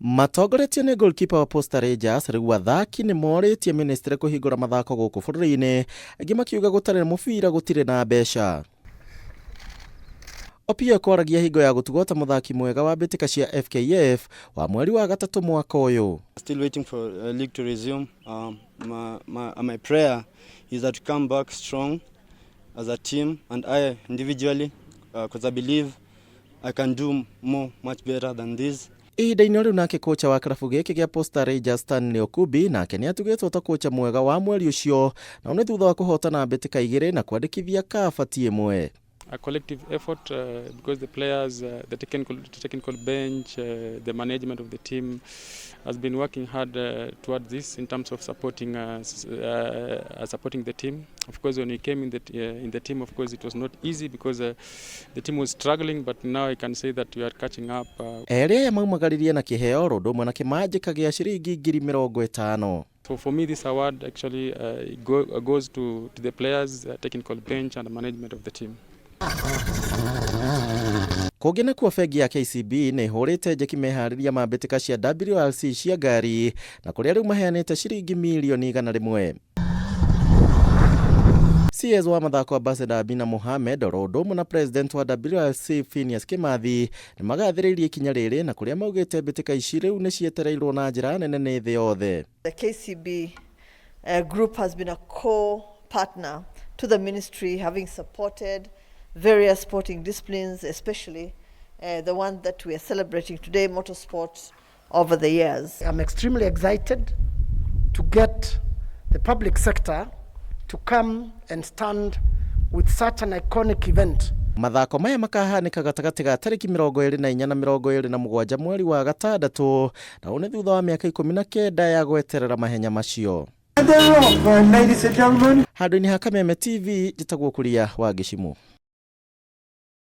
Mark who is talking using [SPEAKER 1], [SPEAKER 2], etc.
[SPEAKER 1] Matongoretio ni goalkeeper wa Posta Rangers riu Athaki nimoritie ministry kuhingura mathako guku bururi-ini, angi makiuga gutari na mubira gutire na mbeca. Opiyo kwaragia hingo ya gutugota muthaki mwega wa mbitika cia FKF wa mweri wa gatatu mwaka uyu.
[SPEAKER 2] Still waiting for league to resume. My prayer is that we come back strong as a team and I individually, because I believe I can do much better than this.
[SPEAKER 1] Ihinda-inĩ riu nake kocha wa karabu giki gia Posta Rangers Stanley Okubi nake ni atugitwo ta kocha mwega wa mweri ucio na une thutha wa kuhotana mbitika igiri na kwandikithia kabati imwe.
[SPEAKER 3] A collective effort because the players, the technical bench, the management of the team has been working hard towards this in terms of supporting the team. Of course, when we came in the team, of course, it was not easy because the team was struggling, but now I can say that we are catching up.
[SPEAKER 1] Eria maumagaririe na kiheo rodo na kimanjika gia ciringi 50,000.
[SPEAKER 3] So for me, this award actually goes to the players, technical bench, and the management of the team.
[SPEAKER 1] Kugina kwa fegi ya KCB ni ihurite njeki mehariria mbitika cia WRC cia ngari na kuria riu maheanite ciringi milioni 100. CS wa mathako Ambassador Bina Mohamed rodo na president wa WRC Phineas Kimathi ni magathiririe ikinya riri na kuria maugite mbitika ici riu ni cietereirwo na njira nene ni thi yothe.
[SPEAKER 4] The KCB group has been a co-partner to the ministry, having supported various sporting disciplines, especially the one that we are celebrating today, motorsport, over the years.
[SPEAKER 5] I'm extremely excited to get the public sector to come and stand with such an iconic event.
[SPEAKER 1] Mathako maya makahanika gatagati ga tariki 24 na 27 mweri wa gatandatu na une thutha wa miaka 19 ya gweterera mahenya macio.
[SPEAKER 5] Ladies and gentlemen,
[SPEAKER 1] Handũ-inĩ ha Kameme TV njĩtagwo Kuria wa Gĩcimu.